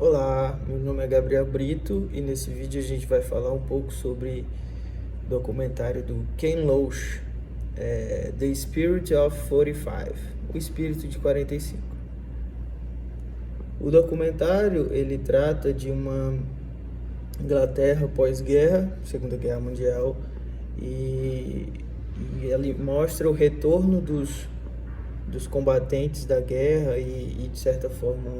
Olá, meu nome é Gabriel Brito e nesse vídeo a gente vai falar um pouco sobre o documentário do Ken Loach, The Spirit of 45, o espírito de 45. O documentário ele trata de uma Inglaterra pós-guerra, Segunda Guerra Mundial, e ele mostra o retorno dos combatentes da guerra e de certa forma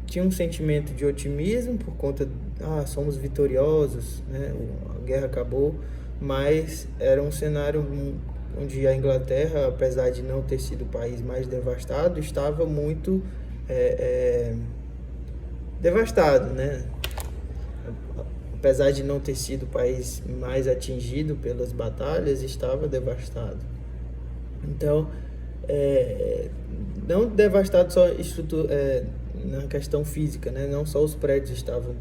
tinha um sentimento de otimismo por conta somos vitoriosos, né? A guerra acabou, mas era um cenário onde a Inglaterra, apesar de não ter sido o país mais devastado, estava muito devastado, né? Apesar de não ter sido o país mais atingido pelas batalhas, estava devastado. Então, não devastado só na questão física, né? Não só os prédios estavam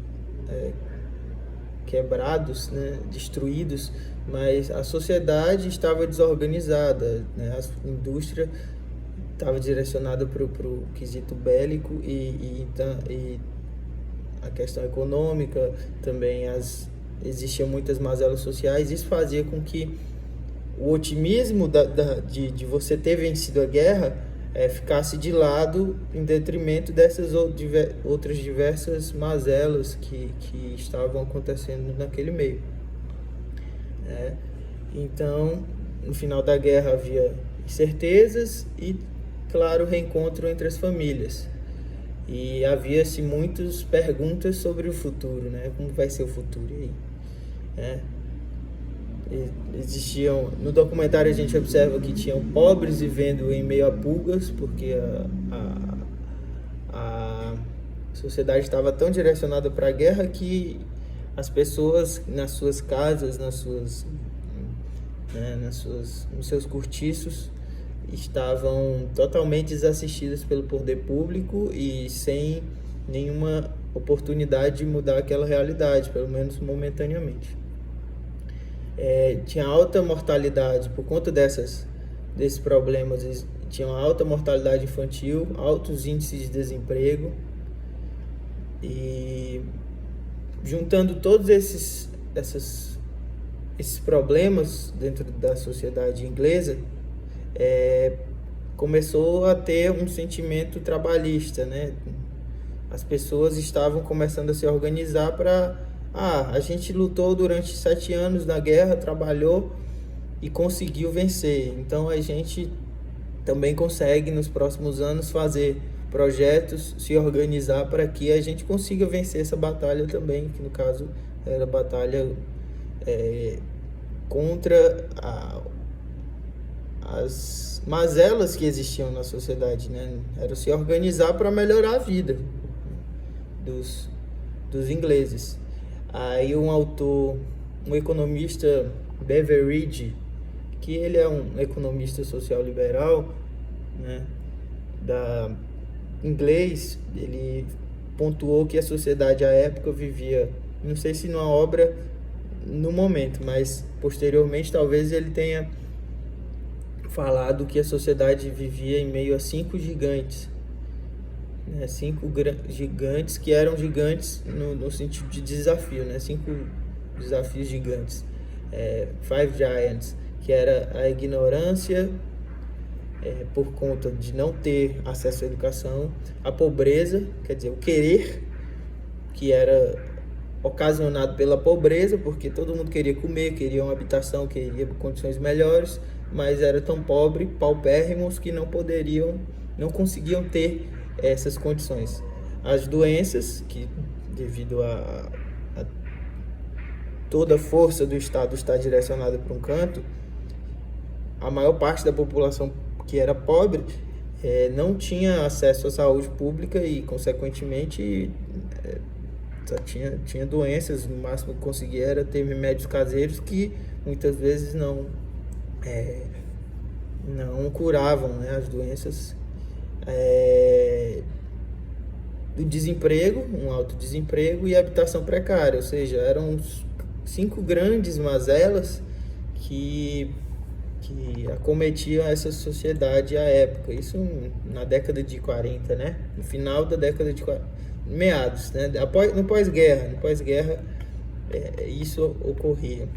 quebrados, né? Destruídos, mas a sociedade estava desorganizada, né? A indústria estava direcionada para o quesito bélico e a questão econômica também, existiam muitas mazelas sociais. Isso fazia com que o otimismo de você ter vencido a guerra ficasse de lado em detrimento dessas outras diversas mazelas que estavam acontecendo naquele meio. Então, no final da guerra havia incertezas e, claro, reencontro entre as famílias. E havia-se muitas perguntas sobre o futuro, né? Como vai ser o futuro aí? Existiam, no documentário a gente observa que tinham pobres vivendo em meio a pulgas, porque a sociedade estava tão direcionada para a guerra que as pessoas nas suas casas, nos seus cortiços, estavam totalmente desassistidas pelo poder público e sem nenhuma oportunidade de mudar aquela realidade, pelo menos momentaneamente. Tinha alta mortalidade por conta desses problemas. Tinha uma alta mortalidade infantil, altos índices de desemprego, e juntando todos esses problemas dentro da sociedade inglesa, começou a ter um sentimento trabalhista, né? As pessoas estavam começando a se organizar para a gente lutou durante 7 anos na guerra, trabalhou e conseguiu vencer. Então a gente também consegue nos próximos anos fazer projetos, se organizar para que a gente consiga vencer essa batalha também, que no caso era a batalha contra as mazelas que existiam na sociedade, né? Era se organizar para melhorar a vida dos ingleses. Aí um economista, Beveridge, que ele é um economista social liberal, né, inglês, ele pontuou que a sociedade à época vivia, não sei se numa obra no momento, mas posteriormente talvez ele tenha falado que a sociedade vivia em meio a 5 gigantes. 5 gigantes que eram gigantes no sentido de desafio, né? 5 desafios gigantes. 5 giants, que era a ignorância por conta de não ter acesso à educação, a pobreza, quer dizer, o querer, que era ocasionado pela pobreza, porque todo mundo queria comer, queria uma habitação, queria condições melhores, mas era tão pobre, paupérrimos, que não conseguiam ter essas condições. As doenças, que devido a toda a força do Estado estar direcionada para um canto, a maior parte da população que era pobre não tinha acesso à saúde pública e, consequentemente, só tinha doenças. No máximo que conseguia era ter remédios caseiros que muitas vezes não curavam, né, as doenças. Do desemprego, um alto desemprego, e habitação precária, ou seja, eram 5 grandes mazelas que que acometiam essa sociedade à época. Isso na década de 40, né? No final da década de 40, meados, né? No pós-guerra, isso ocorria.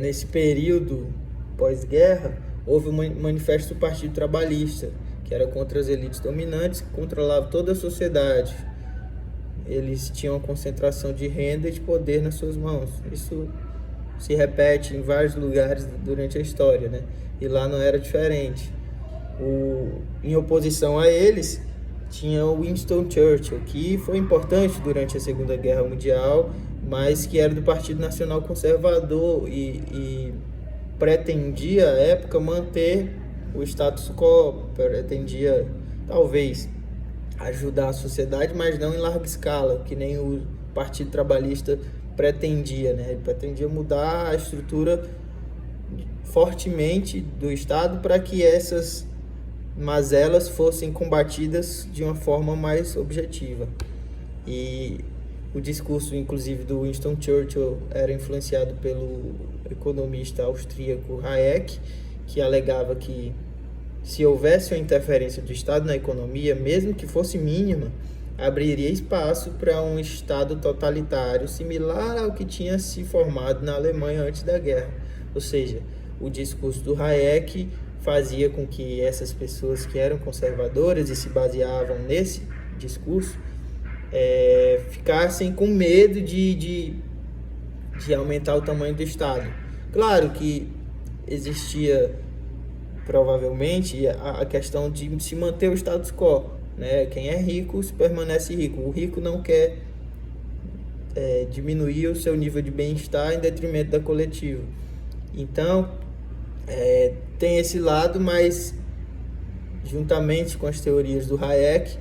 Nesse período pós-guerra, houve um manifesto do Partido Trabalhista, que era contra as elites dominantes, que controlavam toda a sociedade. Eles tinham a concentração de renda e de poder nas suas mãos. Isso se repete em vários lugares durante a história, né? E lá não era diferente. Em oposição a eles, tinha o Winston Churchill, que foi importante durante a Segunda Guerra Mundial, mas que era do Partido Nacional Conservador e pretendia, à época, manter o status quo, pretendia, talvez, ajudar a sociedade, mas não em larga escala, que nem o Partido Trabalhista pretendia, né? Ele pretendia mudar a estrutura fortemente do Estado para que essas mazelas fossem combatidas de uma forma mais objetiva. E o discurso, inclusive, do Winston Churchill era influenciado pelo economista austríaco Hayek, que alegava que se houvesse uma interferência do Estado na economia, mesmo que fosse mínima, abriria espaço para um Estado totalitário similar ao que tinha se formado na Alemanha antes da guerra. Ou seja, o discurso do Hayek fazia com que essas pessoas que eram conservadoras e se baseavam nesse discurso ficassem com medo de aumentar o tamanho do Estado. Claro que existia provavelmente a questão de se manter o status quo, né? Quem é rico permanece rico. O rico não quer diminuir o seu nível de bem-estar em detrimento da coletiva. Então, tem esse lado, mas juntamente com as teorias do Hayek,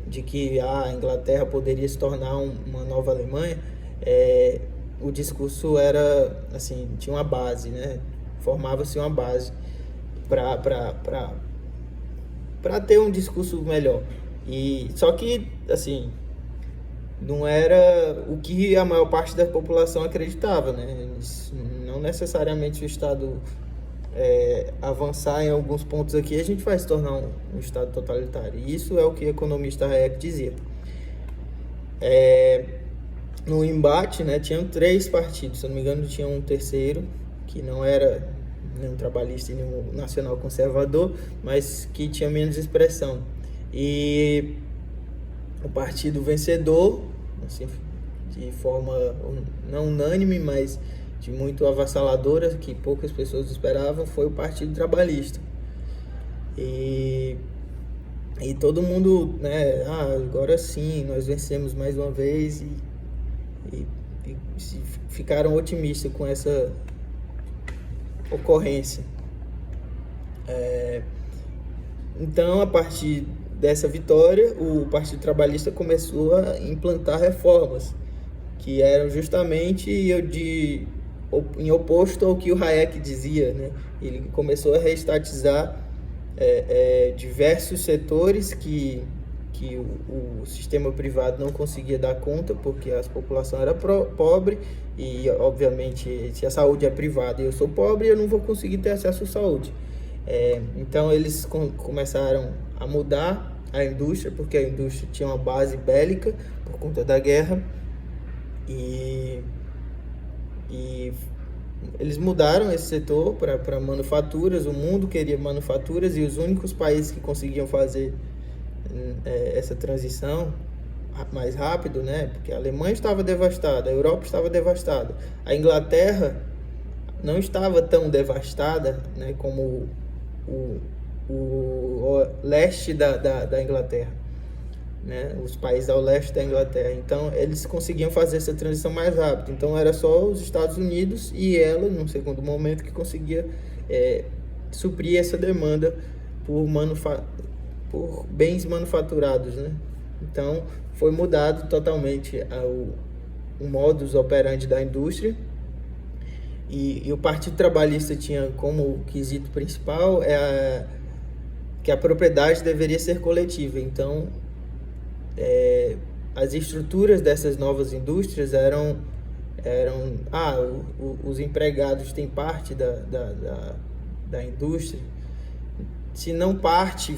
de que a Inglaterra poderia se tornar uma nova Alemanha, o discurso era, assim, tinha uma base, né? Formava-se uma base para ter um discurso melhor. Só que, assim, não era o que a maior parte da população acreditava, né? Não necessariamente o Estado avançar em alguns pontos aqui, a gente vai se tornar um Estado totalitário. E isso é o que o economista Hayek dizia. No embate, né, tinham 3 partidos, se eu não me engano, tinha um terceiro, que não era nenhum trabalhista e nenhum nacional conservador, mas que tinha menos expressão. E o partido vencedor, assim, de forma não unânime, mas de muito avassaladora, que poucas pessoas esperavam, foi o Partido Trabalhista. E todo mundo, né, agora sim, nós vencemos mais uma vez, e ficaram otimistas com essa ocorrência. Então, a partir dessa vitória, o Partido Trabalhista começou a implantar reformas que eram justamente em oposto ao que o Hayek dizia, né? Ele começou a reestatizar diversos setores que o sistema privado não conseguia dar conta, porque a população era pobre e, obviamente, se a saúde é privada e eu sou pobre, eu não vou conseguir ter acesso à saúde. Então, eles começaram a mudar a indústria, porque a indústria tinha uma base bélica por conta da guerra, e eles mudaram esse setor para manufaturas. O mundo queria manufaturas e os únicos países que conseguiam fazer essa transição mais rápido, né? Porque a Alemanha estava devastada, a Europa estava devastada, a Inglaterra não estava tão devastada, né, como o leste da Inglaterra, né? Os países ao leste da Inglaterra. Então eles conseguiam fazer essa transição mais rápido. Então era só os Estados Unidos e ela, num segundo momento, que conseguia suprir essa demanda por bens manufaturados, né? Então foi mudado totalmente o modus operandi da indústria, e o Partido Trabalhista tinha como quesito principal que a propriedade deveria ser coletiva. Então as estruturas dessas novas indústrias eram eram, os empregados têm parte da indústria, se não parte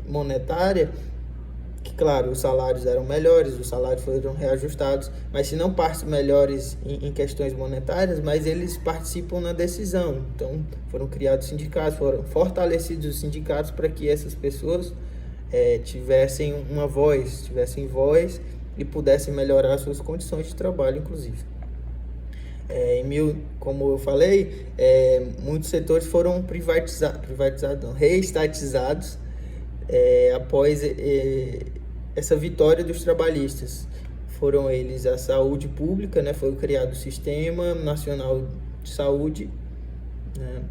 monetária, que claro, os salários eram melhores, os salários foram reajustados, mas se não partes melhores em questões monetárias, mas eles participam na decisão. Então foram criados sindicatos, foram fortalecidos os sindicatos para que essas pessoas tivessem voz e pudessem melhorar suas condições de trabalho, inclusive. Como eu falei, muitos setores foram reestatizados após essa vitória dos trabalhistas. Foram eles a saúde pública, né? Foi criado o Sistema Nacional de Saúde, né?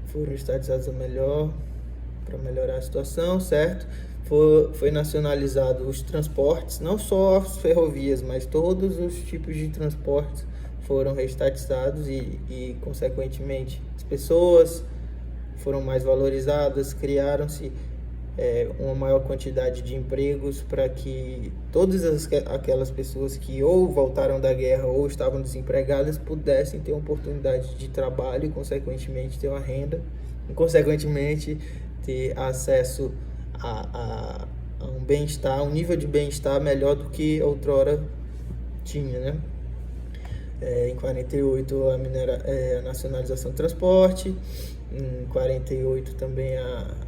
Foram estatizados para melhorar a situação, certo? Foi nacionalizado os transportes, não só as ferrovias, mas todos os tipos de transportes foram reestatizados e consequentemente, as pessoas foram mais valorizadas, criaram-se uma maior quantidade de empregos para que todas aquelas pessoas que ou voltaram da guerra ou estavam desempregadas pudessem ter uma oportunidade de trabalho e, consequentemente, ter uma renda e, consequentemente, ter acesso a um bem-estar, um nível de bem-estar melhor do que outrora tinha, né? Em 48 a nacionalização do transporte, em 48 também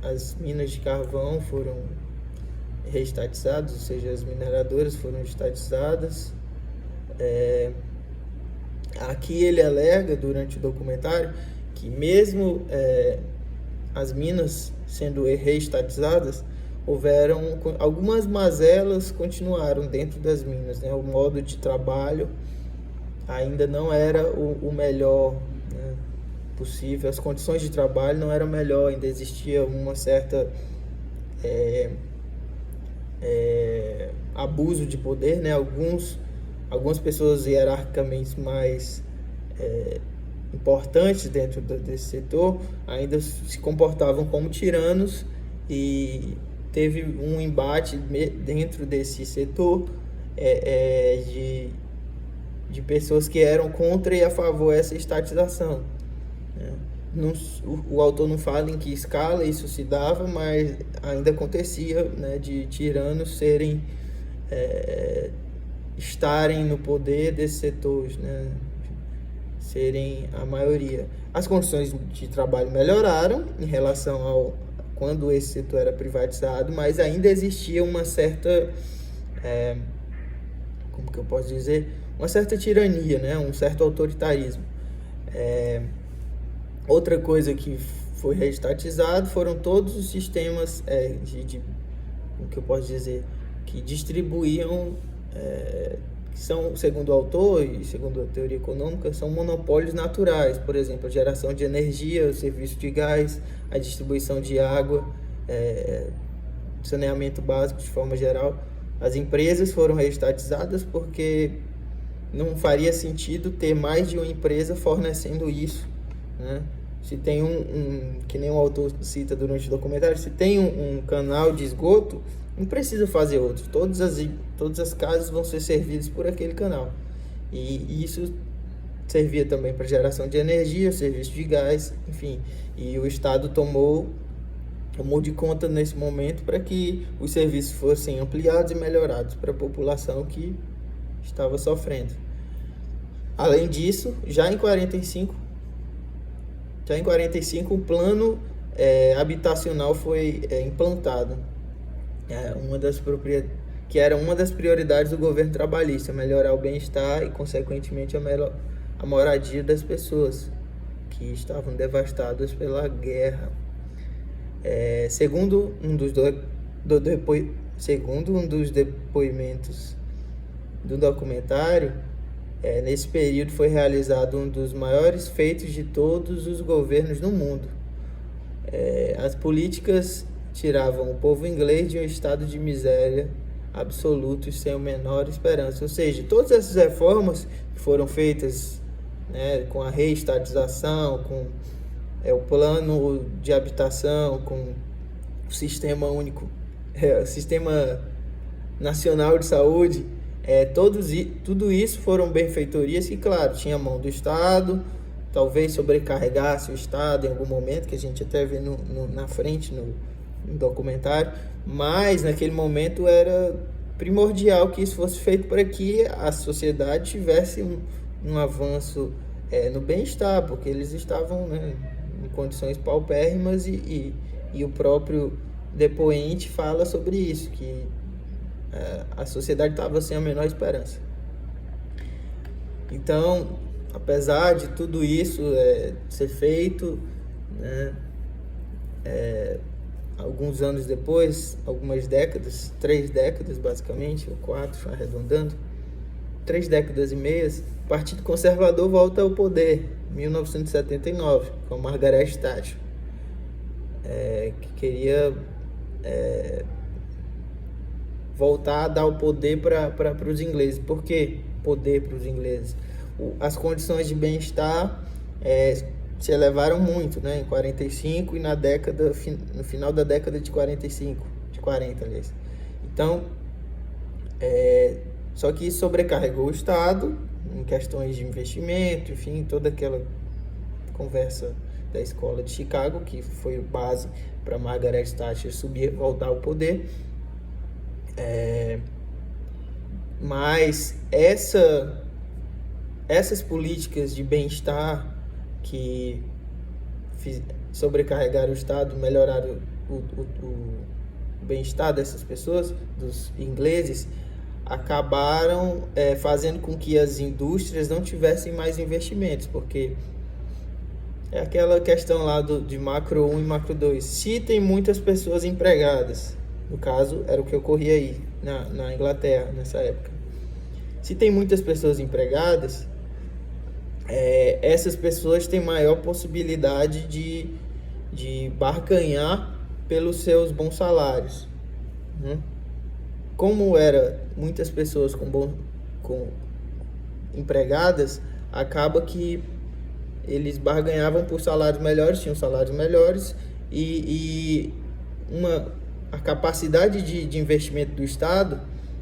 as minas de carvão foram reestatizadas, ou seja, as mineradoras foram estatizadas. Aqui ele alega durante o documentário que mesmo as minas sendo reestatizadas, houveram algumas mazelas, continuaram dentro das minas, né? O modo de trabalho ainda não era o melhor, né, possível, as condições de trabalho não eram melhor, ainda existia uma certa abuso de poder, né? Algumas pessoas hierarquicamente mais importantes dentro desse setor ainda se comportavam como tiranos, e teve um embate dentro desse setor de pessoas que eram contra e a favor dessa estatização, né? O autor não fala em que escala isso se dava, mas ainda acontecia, né, de tiranos estarem no poder desses setores, né, serem a maioria. As condições de trabalho melhoraram em relação ao quando esse setor era privatizado, mas ainda existia uma certa, como que eu posso dizer, uma certa tirania, né, um certo autoritarismo. Outra coisa que foi reestatizado foram todos os sistemas como que eu posso dizer, que distribuíam, que são, segundo o autor e segundo a teoria econômica, são monopólios naturais. Por exemplo, a geração de energia, o serviço de gás, a distribuição de água, saneamento básico de forma geral. As empresas foram reestatizadas porque não faria sentido ter mais de uma empresa fornecendo isso, né? Se tem que nem o autor cita durante o documentário, se tem um canal de esgoto, não precisa fazer outro. Todas as casas vão ser servidas por aquele canal. E isso servia também para geração de energia, serviço de gás, enfim. E o Estado tomou de conta nesse momento para que os serviços fossem ampliados e melhorados para a população que estava sofrendo. Além disso, já em 45 o plano habitacional foi implantado, que era uma das prioridades do governo trabalhista, melhorar o bem-estar e, consequentemente, a moradia das pessoas que estavam devastadas pela guerra. Segundo um dos depoimentos do documentário, nesse período foi realizado um dos maiores feitos de todos os governos no mundo. As políticas tiravam o povo inglês de um estado de miséria absoluto e sem a menor esperança. Ou seja, todas essas reformas que foram feitas, né, com a reestatização, com o plano de habitação, com o sistema único, o sistema nacional de saúde, Tudo isso foram benfeitorias que, claro, tinha a mão do Estado, talvez sobrecarregasse o Estado em algum momento, que a gente até vê na frente no documentário, mas naquele momento era primordial que isso fosse feito para que a sociedade tivesse um avanço no bem-estar, porque eles estavam, né, em condições paupérrimas e o próprio depoente fala sobre isso, que a sociedade estava sem a menor esperança. Então, apesar de tudo isso ser feito, né, alguns anos depois, algumas décadas, 3 décadas basicamente, ou 4, arredondando, 3 décadas e meias, o Partido Conservador volta ao poder, em 1979, com Margaret Thatcher, que queria voltar a dar o poder para os ingleses. Por que poder para os ingleses? As condições de bem-estar se elevaram muito, né, em 45 e no final da década de 45, de 40, aliás. Então, só que isso sobrecarregou o Estado em questões de investimento, enfim, toda aquela conversa da escola de Chicago, que foi base para Margaret Thatcher voltar ao poder. Mas essas políticas de bem-estar que sobrecarregaram o Estado, melhoraram o bem-estar dessas pessoas, dos ingleses, acabaram fazendo com que as indústrias não tivessem mais investimentos, porque é aquela questão lá de macro 1 e macro 2. Se tem muitas pessoas empregadas, no caso, era o que ocorria aí na Inglaterra, nessa época. Se tem muitas pessoas empregadas, essas pessoas têm maior possibilidade de barganhar pelos seus bons salários, né? Como era muitas pessoas com empregadas, acaba que eles barganhavam por salários melhores, tinham salários melhores e a capacidade de investimento do Estado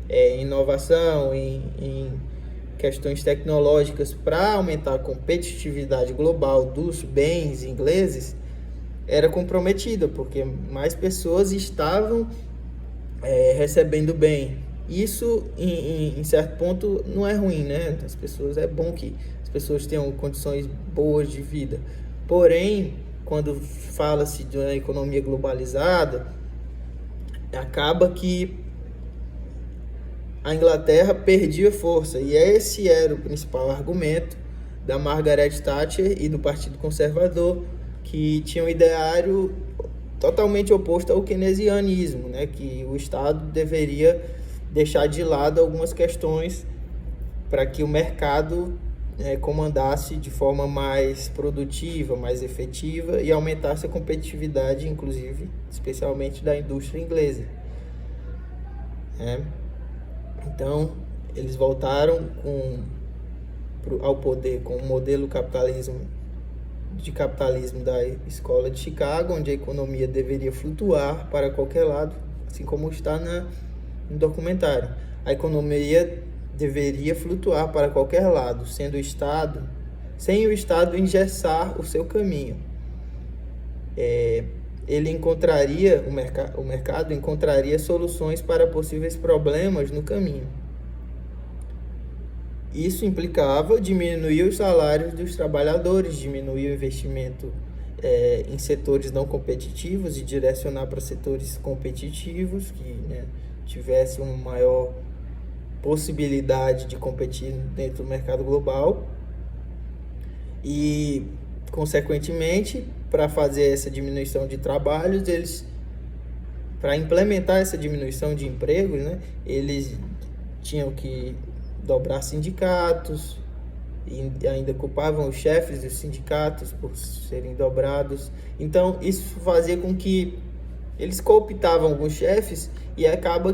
em inovação, em questões tecnológicas para aumentar a competitividade global dos bens ingleses era comprometida, porque mais pessoas estavam recebendo bem. Isso, em certo ponto, não é ruim, né? É bom que as pessoas tenham condições boas de vida. Porém, quando fala-se de uma economia globalizada, acaba que a Inglaterra perdia força, e esse era o principal argumento da Margaret Thatcher e do Partido Conservador, que tinha um ideário totalmente oposto ao keynesianismo, né? Que o Estado deveria deixar de lado algumas questões para que o mercado comandasse de forma mais produtiva, mais efetiva e aumentasse a competitividade, inclusive, especialmente da indústria inglesa. Então, eles voltaram ao poder com o modelo de capitalismo da escola de Chicago, onde a economia deveria flutuar para qualquer lado, assim como está no documentário. A economia deveria flutuar para qualquer lado, sem o Estado engessar o seu caminho. O mercado encontraria soluções para possíveis problemas no caminho. Isso implicava diminuir os salários dos trabalhadores, diminuir o investimento em setores não competitivos e direcionar para setores competitivos que tivessem uma maior possibilidade de competir dentro do mercado global. E, consequentemente, para fazer essa diminuição de trabalhos, para implementar essa diminuição de empregos, eles tinham que dobrar sindicatos e ainda culpavam os chefes dos sindicatos por serem dobrados. Então, isso fazia com que eles cooptavam alguns chefes e acabava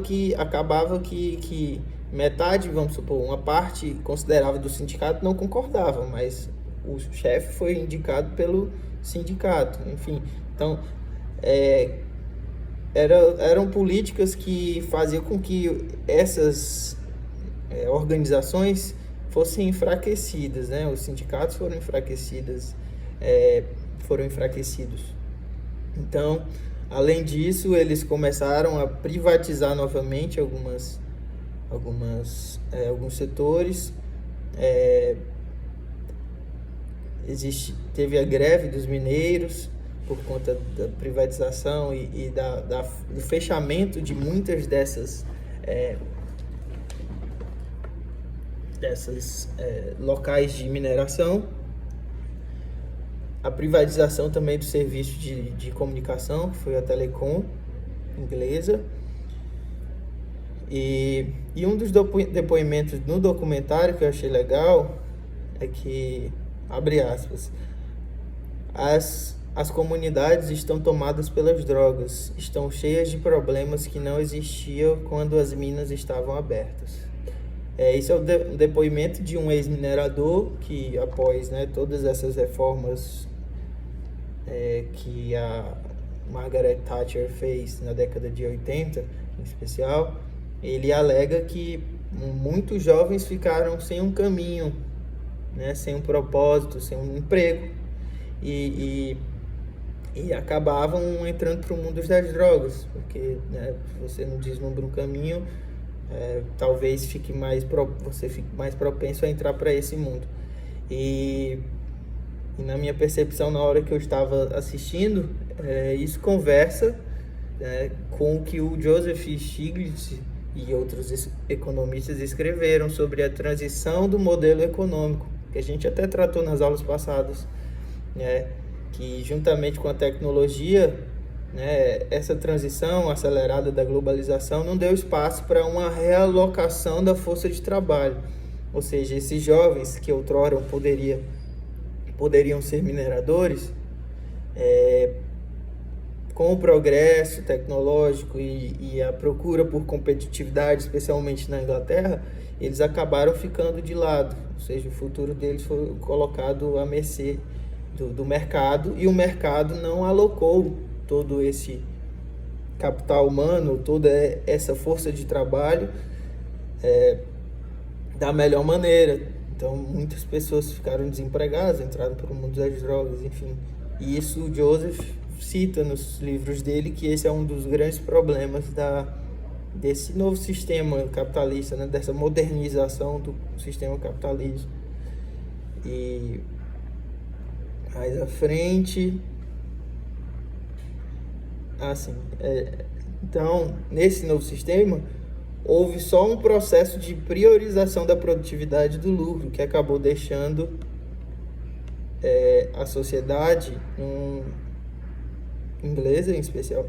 que metade, vamos supor, uma parte considerável do sindicato não concordava, mas o chefe foi indicado pelo sindicato, enfim. Então, eram políticas que faziam com que essas organizações fossem enfraquecidas, né? Os sindicatos foram enfraquecidos. Então, além disso, eles começaram a privatizar novamente alguns setores. Teve a greve dos mineiros por conta da privatização e do fechamento de muitas dessas locais de mineração. A privatização também do serviço de comunicação, que foi a Telecom inglesa. E um dos depoimentos no documentário que eu achei legal é que, abre aspas, as comunidades estão tomadas pelas drogas, estão cheias de problemas que não existiam quando as minas estavam abertas. Isso é o depoimento de um ex-minerador que, após, né, todas essas reformas que a Margaret Thatcher fez na década de 80, em especial, ele alega que muitos jovens ficaram sem um caminho, né, sem um propósito, sem um emprego, e acabavam entrando para o mundo das drogas, porque, né, se você não deslumbra um caminho, talvez você fique mais propenso a entrar para esse mundo. E na minha percepção, na hora que eu estava assistindo, isso conversa com o que o Joseph Stiglitz e outros economistas escreveram sobre a transição do modelo econômico, que a gente até tratou nas aulas passadas, né, que juntamente com a tecnologia, né, essa transição acelerada da globalização não deu espaço para uma realocação da força de trabalho. Ou seja, esses jovens que outrora poderiam ser mineradores, com o progresso tecnológico e a procura por competitividade, especialmente na Inglaterra, eles acabaram ficando de lado. Ou seja, o futuro deles foi colocado à mercê do mercado, e o mercado não alocou todo esse capital humano, toda essa força de trabalho da melhor maneira. Então, muitas pessoas ficaram desempregadas, entraram para o mundo das drogas, enfim. E isso o Joseph cita nos livros dele, que esse é um dos grandes problemas desse novo sistema capitalista, né? Dessa modernização do sistema capitalista. E mais à frente... Então, nesse novo sistema, houve só um processo de priorização da produtividade do lucro, que acabou deixando a sociedade inglesa,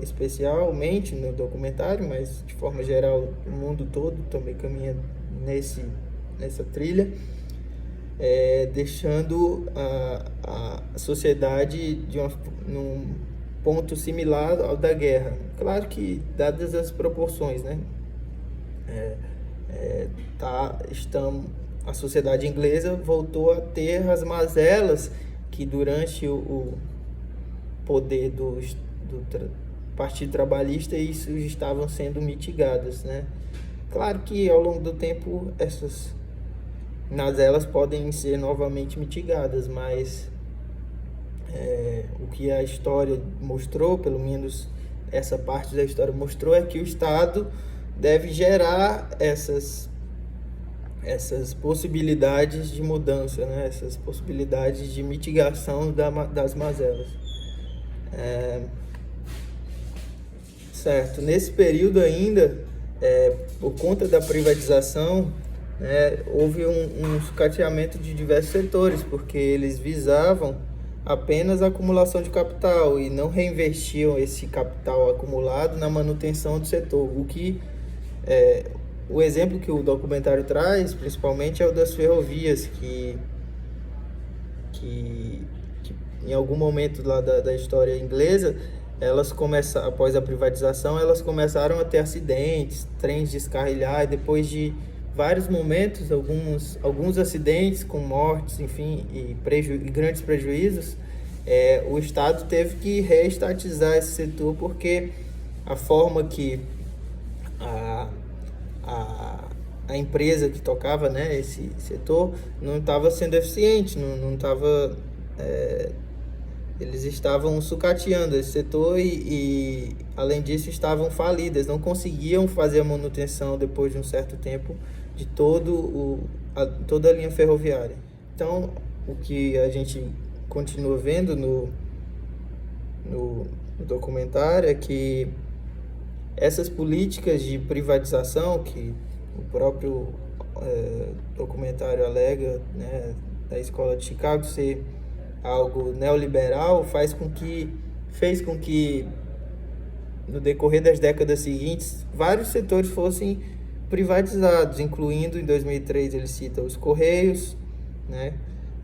especialmente no documentário, mas de forma geral o mundo todo também caminha nessa trilha, deixando a sociedade num ponto similar ao da guerra. Claro que, dadas as proporções, né? A sociedade inglesa voltou a ter as mazelas que durante o poder do Partido Trabalhista isso estavam sendo mitigadas, né? Claro que ao longo do tempo essas mazelas podem ser novamente mitigadas, mas o que a história mostrou, pelo menos essa parte da história mostrou, é que o Estado deve gerar essas possibilidades de mudança, né? Essas possibilidades de mitigação das mazelas. Certo. Nesse período ainda, por conta da privatização, houve um sucateamento de diversos setores, porque eles visavam apenas a acumulação de capital e não reinvestiam esse capital acumulado na manutenção do setor. O exemplo que o documentário traz, principalmente, é o das ferrovias, que em algum momento lá da história inglesa, após a privatização, elas começaram a ter acidentes, trens descarrilhar, e depois de vários momentos, alguns acidentes com mortes, enfim, e grandes prejuízos, o Estado teve que reestatizar esse setor, porque a forma que a empresa que tocava, né, esse setor não estava sendo eficiente, não estava... eles estavam sucateando esse setor e, além disso, estavam falidas, não conseguiam fazer a manutenção depois de um certo tempo de toda a linha ferroviária. Então, o que a gente continua vendo no documentário é que essas políticas de privatização, que o próprio documentário alega, né, da Escola de Chicago ser algo neoliberal, fez com que no decorrer das décadas seguintes vários setores fossem privatizados, incluindo em 2003 ele cita os Correios, né,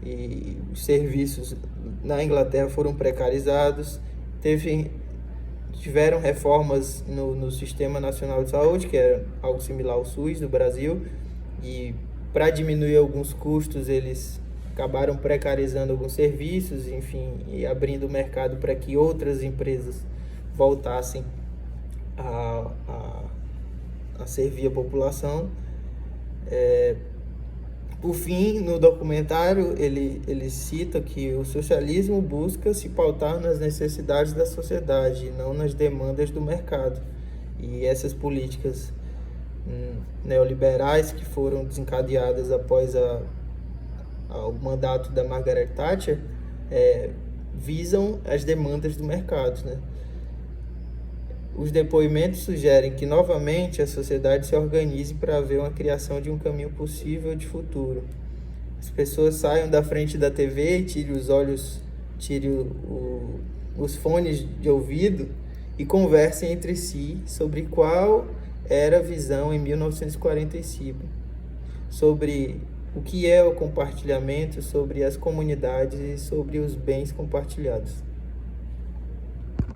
e os serviços na Inglaterra foram precarizados, tiveram reformas no Sistema Nacional de Saúde, que era algo similar ao SUS do Brasil, e para diminuir alguns custos eles acabaram precarizando alguns serviços, enfim, e abrindo o mercado para que outras empresas voltassem a servir a população. Por fim, no documentário, ele cita que o socialismo busca se pautar nas necessidades da sociedade, não nas demandas do mercado. E essas políticas neoliberais que foram desencadeadas após o mandato da Margaret Thatcher visam as demandas do mercado, né? Os depoimentos sugerem que novamente a sociedade se organize para haver uma criação de um caminho possível de futuro. As pessoas saiam da frente da TV, tirem os fones de ouvido e conversem entre si sobre qual era a visão em 1945, sobre o que é o compartilhamento, sobre as comunidades e sobre os bens compartilhados.